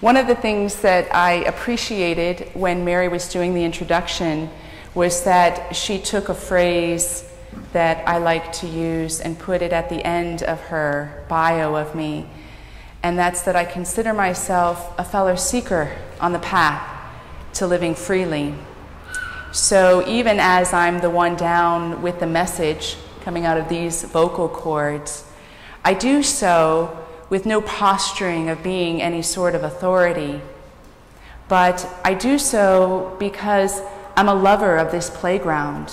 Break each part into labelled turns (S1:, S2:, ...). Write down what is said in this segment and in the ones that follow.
S1: One of the things that I appreciated when Mary was doing the introduction was that she took a phrase that I like to use and put it at the end of her bio of me, and that's that I consider myself a fellow seeker on the path to living freely. So even as I'm the one down with the message coming out of these vocal cords, I do so with no posturing of being any sort of authority, but I do so because I'm a lover of this playground,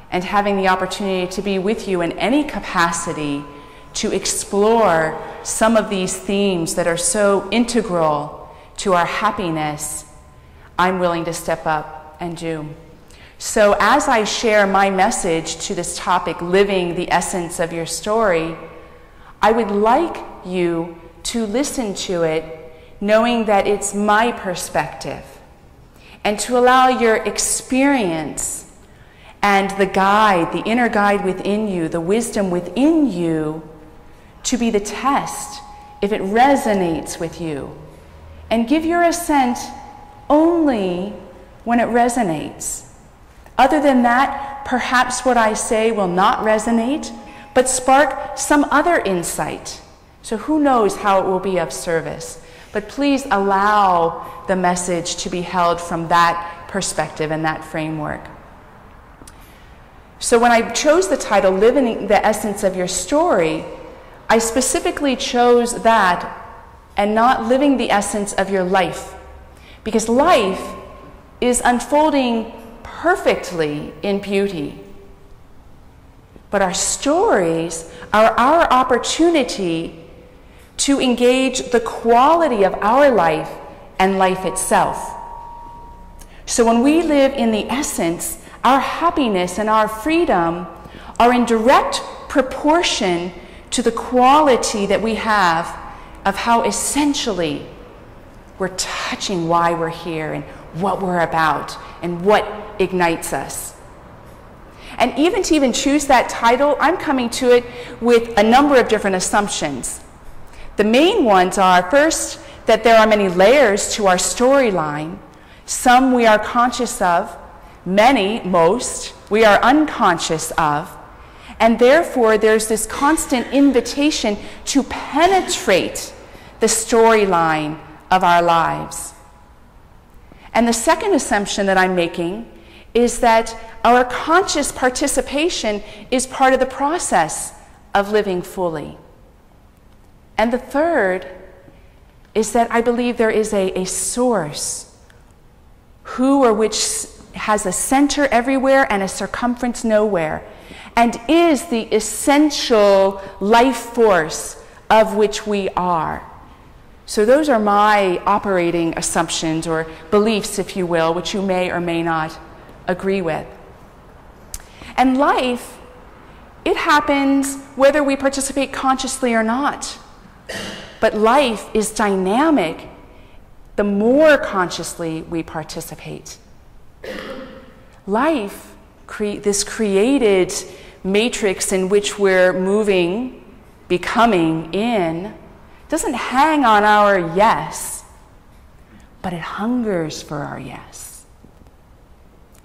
S1: and having the opportunity to be with you in any capacity to explore some of these themes that are so integral to our happiness, I'm willing to step up and do. So as I share my message to this topic, living the essence of your story, I would like you to listen to it knowing that it's my perspective, and to allow your experience and the guide, the inner guide within you, the wisdom within you, to be the test if it resonates with you. And give your assent only when it resonates. Other than that, perhaps what I say will not resonate, but spark some other insight. So who knows how it will be of service. But please allow the message to be held from that perspective and that framework. So when I chose the title, Living the Essence of Your Story, I specifically chose that and not living the essence of your life. Because life is unfolding perfectly in beauty. But our stories are our opportunity to engage the quality of our life and life itself. So when we live in the essence, our happiness and our freedom are in direct proportion to the quality that we have of how essentially we're touching why we're here and what we're about and what ignites us. And even to choose that title, I'm coming to it with a number of different assumptions. The main ones are, first, that there are many layers to our storyline. Some we are conscious of, many, most, we are unconscious of, and therefore there's this constant invitation to penetrate the storyline of our lives. And the second assumption that I'm making is that our conscious participation is part of the process of living fully. And the third is that I believe there is a source who or which has a center everywhere and a circumference nowhere, and is the essential life force of which we are. So those are my operating assumptions or beliefs, if you will, which you may or may not agree with. And life, it happens whether we participate consciously or not. But life is dynamic the more consciously we participate. Life, this created matrix in which we're moving, becoming in, doesn't hang on our yes, but it hungers for our yes.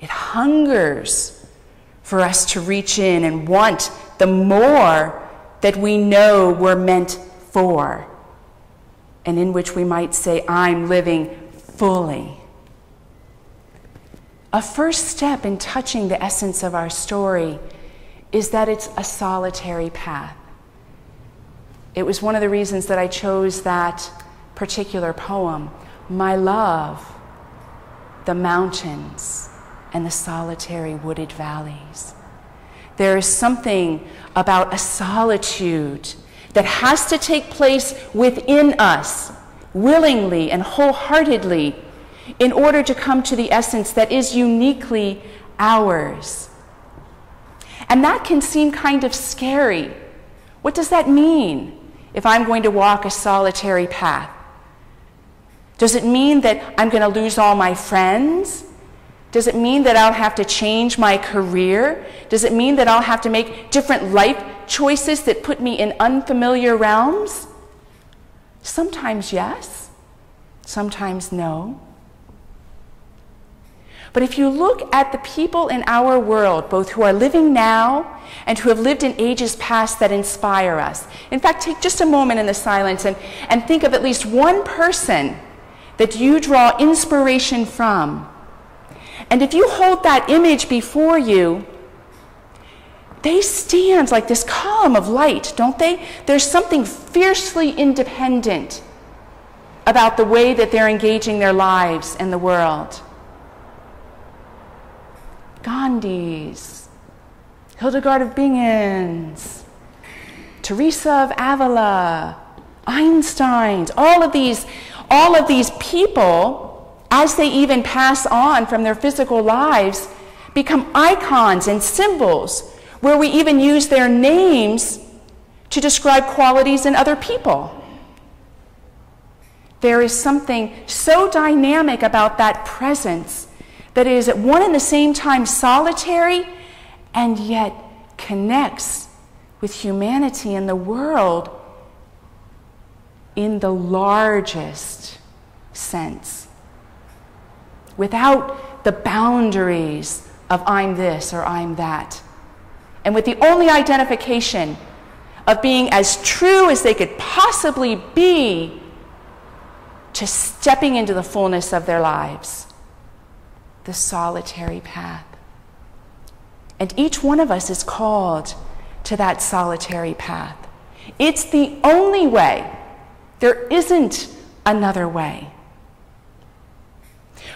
S1: It hungers for us to reach in and want the more that we know we're meant for, and in which we might say, I'm living fully. A first step in touching the essence of our story is that it's a solitary path. It was one of the reasons that I chose that particular poem. My love, the mountains and the solitary wooded valleys. There is something about a solitude that has to take place within us, willingly and wholeheartedly, in order to come to the essence that is uniquely ours. And that can seem kind of scary. What does that mean if I'm going to walk a solitary path? Does it mean that I'm going to lose all my friends? Does it mean that I'll have to change my career? Does it mean that I'll have to make different life choices that put me in unfamiliar realms? Sometimes yes, sometimes no. But if you look at the people in our world, both who are living now and who have lived in ages past, that inspire us. In fact, take just a moment in the silence and think of at least one person that you draw inspiration from. And if you hold that image before you, they stand like this column of light, don't they? There's something fiercely independent about the way that they're engaging their lives in the world. Gandhis, Hildegard of Bingen's, Teresa of Avila, Einstein's, all of these people, as they even pass on from their physical lives, become icons and symbols where we even use their names to describe qualities in other people. There is something so dynamic about that presence that is at one and the same time solitary and yet connects with humanity and the world in the largest sense, without the boundaries of I'm this or I'm that, and with the only identification of being as true as they could possibly be to stepping into the fullness of their lives. The solitary path. And each one of us is called to that solitary path. It's the only way. There isn't another way.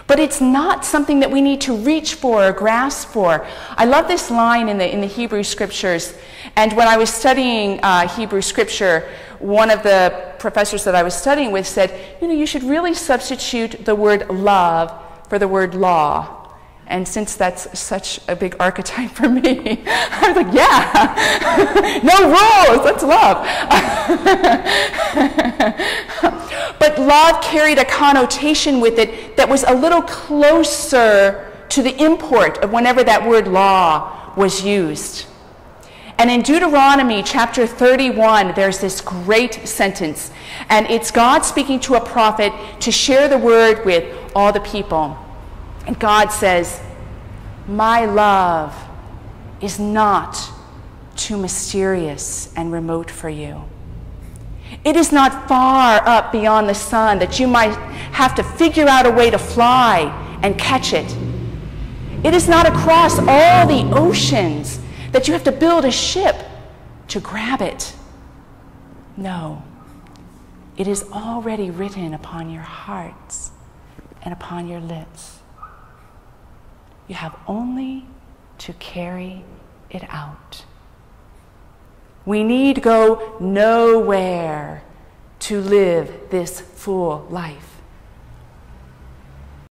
S1: But it's not something that we need to reach for or grasp for. I love this line in the Hebrew Scriptures. And when I was studying Hebrew Scripture, one of the professors that I was studying with said, you should really substitute the word love for the word law. And since that's such a big archetype for me, I was like, yeah, no rules, that's love. But love carried a connotation with it that was a little closer to the import of whenever that word law was used. And in Deuteronomy chapter 31, there's this great sentence. And it's God speaking to a prophet to share the word with all the people. And God says, my love is not too mysterious and remote for you. It is not far up beyond the sun that you might have to figure out a way to fly and catch it. It is not across all the oceans that you have to build a ship to grab it. No, it is already written upon your hearts and upon your lips. You have only to carry it out. We need go nowhere to live this full life.